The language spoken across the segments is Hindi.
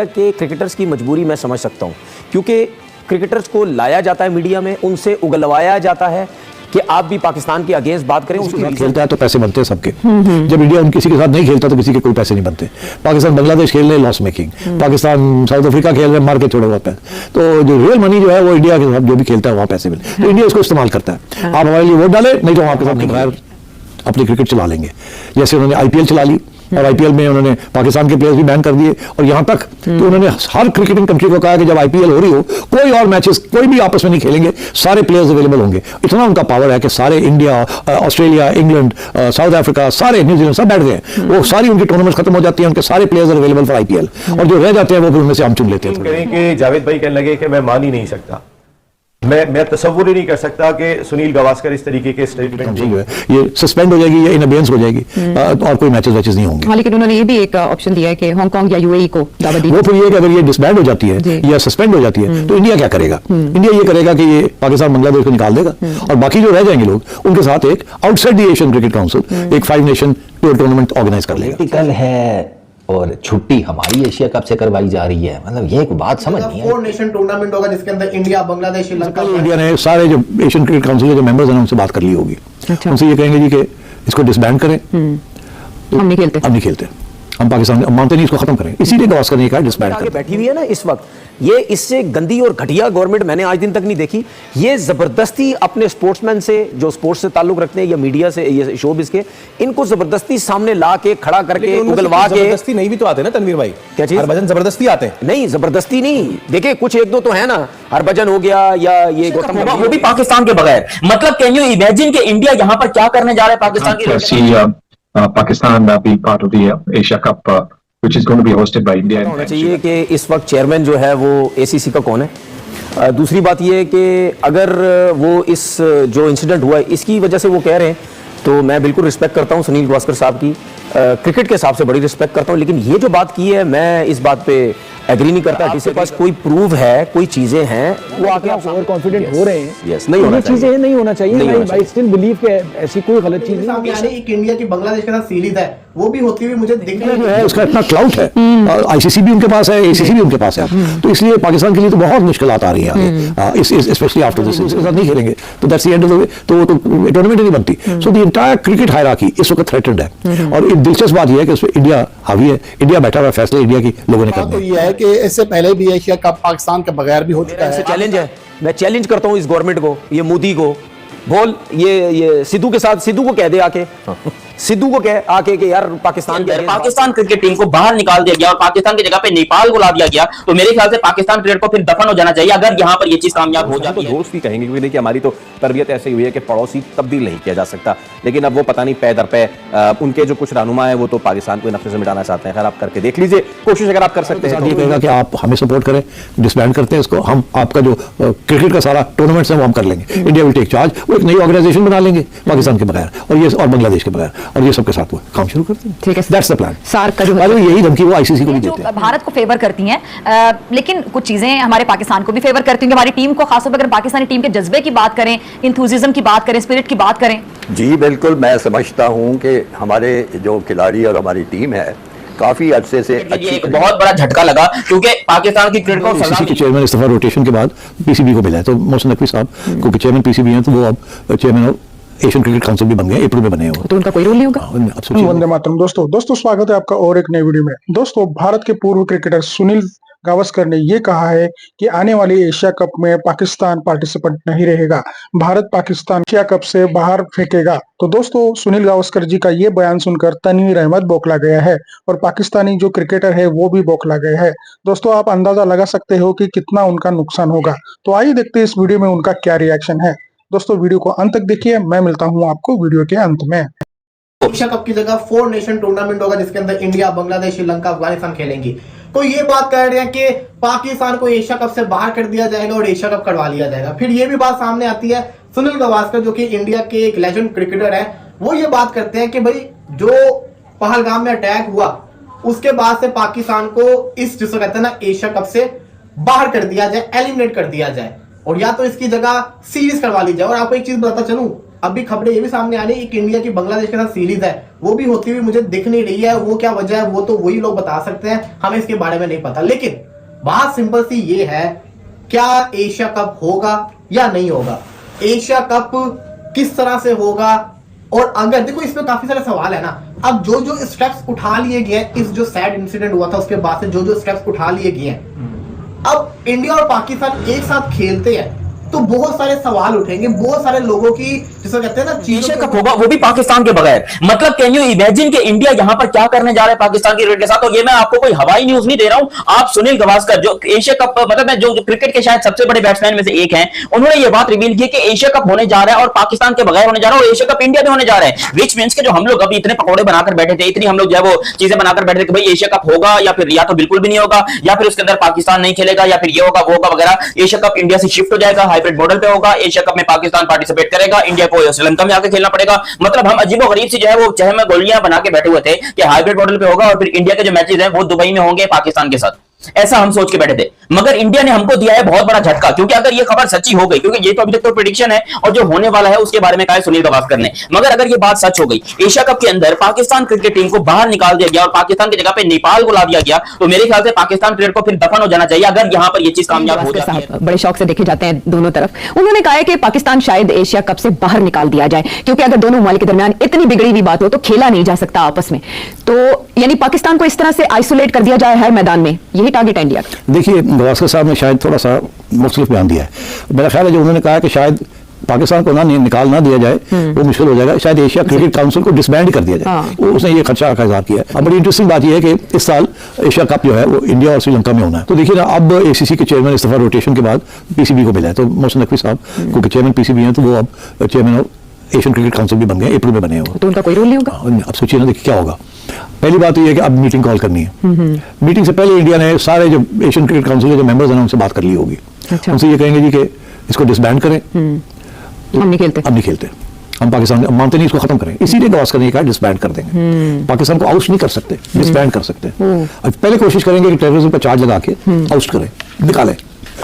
के क्रिकेटर्स की मजबूरी मैं समझ सकता हूं, क्योंकि क्रिकेटर्स को लाया जाता है मीडिया में, उनसे उगलवाया जाता है कि आप भी पाकिस्तान के अगेंस्ट बात करें। उसके साथ खेलता है तो पैसे बनते हैं सबके। जब इंडिया उन किसी के साथ नहीं खेलता तो किसी के कोई पैसे नहीं बनते। पाकिस्तान बांग्लादेश खेल रहे loss making, Pakistan south Africa खेल रहे मार के छोड़े हुआ पैसे। तो जो रियल मनी जो है वो इंडिया के साथ जो भी खेलता है वहाँ पैसे मिलते, तो इंडिया इसको इस्तेमाल करता है। आप हमारे लिए वोट डाले, नहीं तो हम आपके साथ बगैर अपनी क्रिकेट चला लेंगे। जैसे उन्होंने आईपीएल चला ली और आईपीएल में उन्होंने पाकिस्तान के प्लेयर्स भी बैन कर दिए, और यहाँ तक कि उन्होंने हर क्रिकेटिंग कंट्री को कहा कि जब आईपीएल हो रही हो कोई और मैचेस कोई भी आपस में नहीं खेलेंगे, सारे प्लेयर्स अवेलेबल होंगे। इतना उनका पावर है कि सारे India, Australia, England, south Africa, सारे न्यूजीलैंड सब बैठ गए हैं। वो सारी उनकी टूर्नामेंट खत्म हो जाती है, उनके सारे प्लेयर्स अवेलेबल फॉर आईपीएल, और जो रह जाते हैं वो फिर उनमें से हम चुन लेते हैं। जावेद भाई कहने लगे कि मैं मान ही नहीं सकता, मैं तसव्वुर ही नहीं कर सकता कि सुनील गावस्कर इस तरीके के स्टेटमेंट ये सस्पेंड हो जाएगी या इन अबेयंस हो जाएगी, और कोई मैचेस नहीं होंगे। हाँ, लेकिन उन्होंने ये भी एक ऑप्शन दिया है कि हांगकांग या यूएई को दावा दी। वो फिर ये कि अगर ये डिसबैंड हो जाती है या सस्पेंड हो जाती है तो इंडिया क्या करेगा? इंडिया ये करेगा कि ये पाकिस्तान बांग्लादेश को निकाल देगा, और बाकी जो रह जाएंगे लोग उनके साथ एक outside the Asian cricket council एक 5 नेशन टूर्नामेंट ऑर्गेनाइज कर लेगा। कल है और छुट्टी हमारी एशिया कप से करवाई जा रही है, मतलब ये एक बात समझ नहीं है। 4 नेशन टूर्नामेंट होगा जिसके अंदर इंडिया, बांग्लादेश, श्रीलंका। इंडिया ने सारे जो एशियन क्रिकेट काउंसिल के जो मेंबर्स हैं उनसे बात कर ली होगी। उनसे ये कहेंगे जी कि इसको डिसबैंड करें, हम नहीं खेलते, हम पाकिस्तान मानते नहीं, इसको खत्म करें। इसीलिए गावस्कर ने कहा डिसबैंड करें। बैठी हुई है ना इस वक्त, ये इससे गंदी और घटिया गवर्नमेंट मैंने आज दिन तक नहीं देखी। ये जबरदस्ती अपने स्पोर्ट्समैन से, जो स्पोर्ट्स से ताल्लुक रखते हैं, या मीडिया से, ये शोबिज़ के, इनको जबरदस्ती सामने ला के खड़ा करके उगलवा के। जबरदस्ती नहीं भी तो आते ना तनवीर भाई, क्या चीज? हरभजन जबरदस्ती आते हैं। नहीं, जबरदस्ती नहीं, देखिए कुछ एक दो तो है ना, हरभजन हो गया या ये गौतम, वो भी पाकिस्तान के बगैर। मतलब कैन यू इमेजिन कि इंडिया यहाँ पर क्या करने जा रहा है पाकिस्तान के? Pakistan being part of the Asia Cup, which is going to be hosted by India. होना चाहिए कि इस वक्त चेयरमैन जो है वो एसीसी का कौन है। दूसरी बात ये है कि अगर वो इस जो इंसिडेंट हुआ है इसकी वजह से वो कह रहे हैं, तो मैं बिल्कुल रिस्पेक्ट करता हूँ सुनील गावस्कर साहब की, क्रिकेट के हिसाब से बड़ी रिस्पेक्ट करता हूँ, लेकिन ये जो बात की है मैं इस बात पे एग्री नहीं करता। किसी के पास कोई प्रूफ है, कोई चीजें हैं, वो आके आप ओवर कॉन्फिडेंट हो रहे हैं। यस, नहीं होना चाहिए, चीजें नहीं होना चाहिए। आई स्टिल बिलीव कि ऐसी कोई गलत चीज नहीं है। एक इंडिया की बांग्लादेश के साथ सीरीज है, वो भी होती हुई मुझे दिख रही है। उसका इतना क्लाउड है, आईसीसी भी उनके पास है, एसीसी भी उनके पास है, तो इसलिए पाकिस्तान के लिए तो बहुत मुश्किलात आ रही है। स्पेशली आफ्टर दिस, इसके साथ नहीं खेलेंगे तो that's the end of the way, तो टूर्नामेंट नहीं बनती। So the entire cricket hierarchy इस वक्त थ्रेटेंड है, और एक दिलचस्प बात यह है कि इसमें इंडिया हावी है, इंडिया बैठा हुआ फैसले इंडिया की लोगों ने करने। तो ये है कि इससे पहले भी एशिया कप पाकिस्तान के बगैर भी हो चुका है। चैलेंज है, मैं चैलेंज करता हूं इस गवर्नमेंट को, ये मोदी को, बोल ये सिद्धू के साथ, सिद्धू को कह दे आके, सिद्धू को कह आके कि यार पाकिस्तान क्रिकेट टीम को बाहर निकाल दिया गया और पाकिस्तान की जगह पे नेपाल को ला दिया गया, तो मेरे ख्याल से पाकिस्तान क्रिकेट को फिर दफन हो जाना चाहिए अगर यहाँ पर ये चीज कामयाब हो जाती है। दोस्त भी कहेंगे, क्योंकि देखिए हमारी तो तरबियत ऐसी हुई है कि पड़ोसी तब्दील नहीं किया जा सकता, लेकिन अब वो पता नहीं पै दर पे उनके जो कुछ रहनुमा है वो तो पाकिस्तान को नक्शे से मिटाना चाहते हैं। खैर आप करके देख लीजिए, कोशिश अगर आप कर सकते हैं। ये कहेगा कि आप हमें सपोर्ट करें, डिसबैंड करते हैं इसको, हम आपका जो क्रिकेट का सारा टूर्नामेंट्स है वो हम कर लेंगे, इंडिया विल टेक चार्ज, वो एक नई ऑर्गेनाइजेशन बना लेंगे पाकिस्तान के बगैर और बांग्लादेश के बगैर, और ये सबके साथ वो काम शुरू करते हैं। ठीक है, दैट्स द प्लान। सार्क का जो यही धमकी वो आईसीसी को भी देते हैं। भारत को फेवर करती हैं, लेकिन कुछ चीजें हमारे पाकिस्तान को भी फेवर करती हैं। हमारी टीम को, खासतौर पर अगर पाकिस्तानी टीम के जज्बे की बात करें, इंथुजिज्म की बात करें, स्पिरिट की बात करें। जी बिल्कुल, मैं समझता हूं कि हमारे जो खिलाड़ी और हमारी टीम है काफी अरसे से ये एक बहुत बड़ा झटका लगा, क्योंकि पाकिस्तान की क्रिकेट को आईसीसी के चेयरमैन इस्तीफा रोटेशन के बाद पीसीबी को मिला है, तो मोहसिन नकवी साहब क्योंकि चेयरमैन पीसीबी हैं, तो वो अब chairman of Asian cricket council भी बन गए, अप्रैल में बने हुए, तो उनका कोई रोल नहीं होगा। वंदे मातरम। दोस्तों स्वागत है आपका और एक नई वीडियो में। दोस्तों, भारत के पूर्व क्रिकेटर सुनील गावस्कर ने ये कहा है कि आने वाली एशिया कप में पाकिस्तान पार्टिसिपेंट नहीं रहेगा, भारत पाकिस्तान एशिया कप से बाहर फेंकेगा। तो दोस्तों, सुनील गावस्कर जी का ये बयान सुनकर तनवीर अहमद बौखला गया है और पाकिस्तानी जो क्रिकेटर है वो भी बौखला गया है। दोस्तों, आप अंदाजा लगा सकते हो कि कितना उनका नुकसान होगा। तो आइए देखते हैं इस वीडियो में उनका क्या रिएक्शन है। दोस्तों, वीडियो को अंत तक देखिए, मैं मिलता हूं आपको वीडियो के अंत में। एशिया कप की जगह 4 नेशन टूर्नामेंट होगा जिसके अंदर इंडिया, बांग्लादेश, श्रीलंका, अफगानिस्तान खेलेंगी। तो ये बात कर रहे हैं कि पाकिस्तान को एशिया कप से बाहर कर दिया जाएगा और एशिया कप करवा लिया जाएगा। फिर ये भी बात सामने आती है, सुनील गावस्कर जो कि इंडिया के एक लेजेंड क्रिकेटर है, वो ये बात करते हैं कि भाई जो पहलगाम में अटैक हुआ उसके बाद से पाकिस्तान को इस जिसको कहते हैं ना एशिया कप से बाहर कर दिया जाए, एलिमिनेट कर दिया जाए, और या तो इसकी जगह सीरीज करवा ली जाए। और आपको एक चीज बताता चलूं, अभी खबरें ये भी सामने आ रही है कि इंडिया की बांग्लादेश के साथ सीरीज है, वो भी होती हुई मुझे दिख नहीं रही है। वो क्या वजह है वो तो वही लोग बता सकते हैं, हमें इसके बारे में नहीं पता। लेकिन बात सिंपल सी ये है, क्या एशिया कप होगा या नहीं होगा, एशिया कप किस तरह से होगा, और अगर देखो इसमें काफी सारे सवाल है ना। अब जो जो स्टेप्स उठा लिए गए हैं, इस जो सैड इंसिडेंट हुआ था उसके बाद से जो जो स्टेप्स उठा लिए गए हैं, अब इंडिया और पाकिस्तान एक साथ खेलते हैं तो बहुत सारे सवाल उठेंगे, बहुत सारे लोगों की जिसे कहते हैं ना एशिया कप होगा वो भी पाकिस्तान के बगैर। मतलब कैन यू इमेजिन कि इंडिया यहां पर क्या करने जा रहा है पाकिस्तान की क्रिकेट के साथ। और ये मैं आपको कोई हवाई न्यूज नहीं दे रहा हूं, आप सुनील गावस्कर जो एशिया कप मतलब मैं जो क्रिकेट के शायद सबसे बड़े बैट्समैन में से एक हैं, उन्होंने ये बात रिवील की कि एशिया कप होने जा रहा है और पाकिस्तान के बगैर होने जा रहा है, और एशिया कप इंडिया में होने जा रहा है। विच मींस के जो हम लोग अभी इतने पकौड़े बनाकर बैठे थे, इतनी हम लोग जो है वो चीजें बनाकर बैठे थे कि भाई एशिया कप होगा या फिर या तो बिल्कुल भी नहीं होगा, या फिर उसके अंदर पाकिस्तान नहीं खेलेगा, या फिर ये होगा वो होगा वगैरह। एशिया कप इंडिया से शिफ्ट हो जाएगा, हाइब्रिड मॉडल पे होगा, एशिया कप में पाकिस्तान पार्टिसिपेट करेगा, इंडिया को श्रीलंका में आकर खेलना पड़ेगा। मतलब हम अजीबोगरीब सी जो है वो चाहे में गोलियां बना के बैठे हुए थे कि हाइब्रिड मॉडल पे होगा और फिर इंडिया के जो मैचेस हैं वो दुबई में होंगे पाकिस्तान के साथ, ऐसा हम सोच के बैठे थे। मगर इंडिया ने हमको दिया है बहुत बड़ा झटका, क्योंकि अगर ये खबर सच्ची हो गई, क्योंकि ये तो अभी तक तो प्रेडिक्शन है और जो होने वाला है उसके बारे में कहा है सुनील गावस्कर ने, मगर अगर ये बात सच हो गई, एशिया कप के अंदर पाकिस्तान क्रिकेट टीम को बाहर निकाल दिया गया और पाकिस्तान की जगह पे नेपाल को ला दिया गया, तो मेरे ख्याल से पाकिस्तान क्रिकेट को फिर दफन हो जाना चाहिए अगर यहां पर ये चीज कामयाब हो जाती है। बड़े शौक से देखे जाते हैं दोनों तरफ। उन्होंने कहा है कि पाकिस्तान शायद एशिया कप से बाहर निकाल दिया जाए, क्योंकि अगर दोनों ममालिक के दरमियान इतनी बिगड़ी हुई बात हो तो खेला नहीं जा सकता आपस में। तो यानी पाकिस्तान को इस तरह से आइसोलेट कर दिया जाए हर मैदान में, यही टारगेट है इंडिया का। देखिए, गावस्कर साहब ने शायद थोड़ा सा मुख्तलिफ बयान दिया है। मेरा ख्याल है जो उन्होंने कहा कि शायद पाकिस्तान को निकाल ना दिया जाए वो मुश्किल हो जाएगा, शायद एशिया क्रिकेट काउंसिल को डिसबैंड कर दिया जाए। वो उसने ये खर्चा का इज़हार किया है। अब बड़ी इंटरेस्टिंग बात यह है कि इस साल एशिया कप जो है वो इंडिया और श्रीलंका में होना है। तो देखिए ना, अब एसीसी के चेयरमैन इस दफा रोटेशन के बाद पीसीबी को मिला है, तो मोहसिन नकवी साहब क्योंकि चेयरमैन पीसीबी हैं तो वो अब chairman of Asian cricket council भी बन गए, अप्रैल में बने हुए, तो उनका कोई रोल नहीं होगा। अब सोचिए ना, देखिए क्या होगा। पहली बात तो ये है कि अब मीटिंग कॉल करनी है। मीटिंग से पहले इंडिया ने सारे जो एशियन क्रिकेट काउंसिल के जो मेंबर्स हैं उनसे बात कर ली होगी। उनसे ये कहेंगे जी कि इसको डिसबैंड करें, हम नहीं खेलते, हम पाकिस्तान मानते नहीं, इसको खत्म करें। इसीलिए गावस्कर ने कहा डिसबैंड कर देंगे। पाकिस्तान को आउट नहीं कर सकते, डिसबैंड कर सकते हैं। अब पहले कोशिश करेंगे कि टेररिज्म पर चार्ज लगा के आउट करें, निकालें,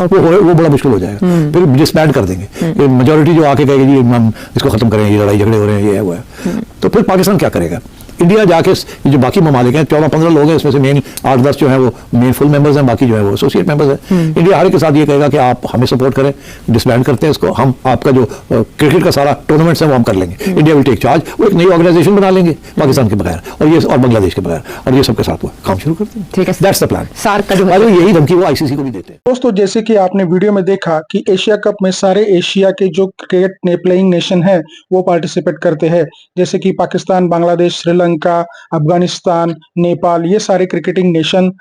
वो बड़ा मुश्किल हो जाएगा। फिर डिसबैंड कर देंगे, मेजोरिटी जो आके कहेगी जी हम इसको खत्म करें, ये लड़ाई झगड़े हो रहे हैं, ये है वो है, तो फिर पाकिस्तान क्या करेगा। इंडिया जाके ये जो बाकी ममालिक हैं 14-15 लोग हैं, इसमें से मेन 8-10 जो है वो मेन फुल मेंबर्स हैं, बाकी जो है वो एसोसिएट मेंबर्स हैं। इंडिया हर एक के साथ ये कहेगा कि आप हमें सपोर्ट करें, डिसबैंड करते हैं इसको, हम आपका जो क्रिकेट का सारा टूर्नामेंट्स है वो हम कर लेंगे। इंडिया विल टेक चार्ज, वो एक नई ऑर्गेनाइजेशन बना लेंगे पाकिस्तान के बगैर और बांग्लादेश के बगैर, और ये सबके साथ वो काम शुरू करते हैं। ठीक है, दैट्स द प्लान। सार्क का जो यही धमकी वो आईसीसी को भी देते हैं। दोस्तों, जैसे कि आपने वीडियो में देखा कि एशिया कप में सारे एशिया के जो क्रिकेट प्लेइंग नेशन है वो पार्टिसिपेट करते हैं, जैसे कि पाकिस्तान, बांग्लादेश, श्रीलंका, अफगानिस्तान, नेपाल, ये सारे क्रिकेटिंग नेशन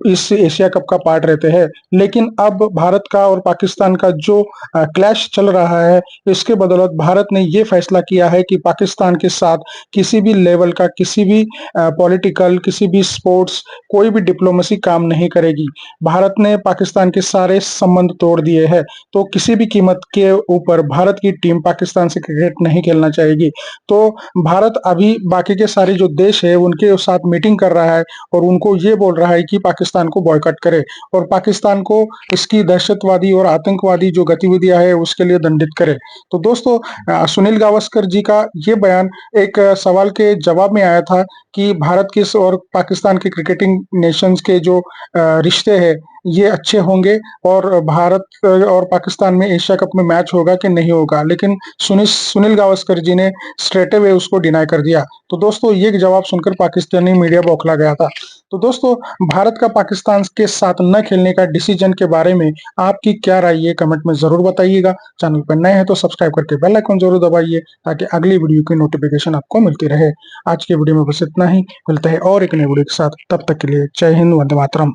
इस एशिया कप का पार्ट रहते हैं। लेकिन अब भारत का और पाकिस्तान का जो क्लैश चल रहा है, इसके बदौलत भारत ने ये फैसला किया है कि पाकिस्तान के साथ किसी भी लेवल का, किसी भी पॉलिटिकल, किसी भी स्पोर्ट्स, कोई भी डिप्लोमेसी काम नहीं करेगी। भारत ने पाकिस्तान के सारे संबंध तोड़ दिए हैं, तो किसी भी कीमत के ऊपर भारत की टीम पाकिस्तान से क्रिकेट नहीं खेलना चाहेगी। तो भारत अभी बाकी के सारे जो देश है उनके साथ मीटिंग कर रहा है और उनको ये बोल रहा है कि पाकिस्तान को बॉयकॉट करे और पाकिस्तान को इसकी दहशतवादी और आतंकवादी जो गतिविधियां है उसके लिए दंडित करे। तो दोस्तों, सुनील गावस्कर जी का ये बयान एक सवाल के जवाब में आया था कि भारत के और पाकिस्तान के क्रिकेटिंग नेशंस के जो रिश्ते हैं ये अच्छे होंगे और भारत और पाकिस्तान में एशिया कप में मैच होगा कि नहीं होगा। लेकिन सुनील गावस्कर जी ने स्ट्रेट अवे उसको डिनाई कर दिया। तो दोस्तों, ये जवाब सुनकर पाकिस्तानी मीडिया बौखला गया था। तो दोस्तों, भारत का पाकिस्तान के साथ न खेलने का डिसीजन के बारे में आपकी क्या राय है, कमेंट में जरूर बताइएगा। चैनल पर नए हैं तो सब्सक्राइब करके बेल आइकन जरूर दबाइए ताकि अगली वीडियो की नोटिफिकेशन आपको मिलती रहे। आज के वीडियो में बस इतना ही, मिलते हैं और एक नई वीडियो के साथ। तब तक के लिए जय हिंद, वंदे मातरम।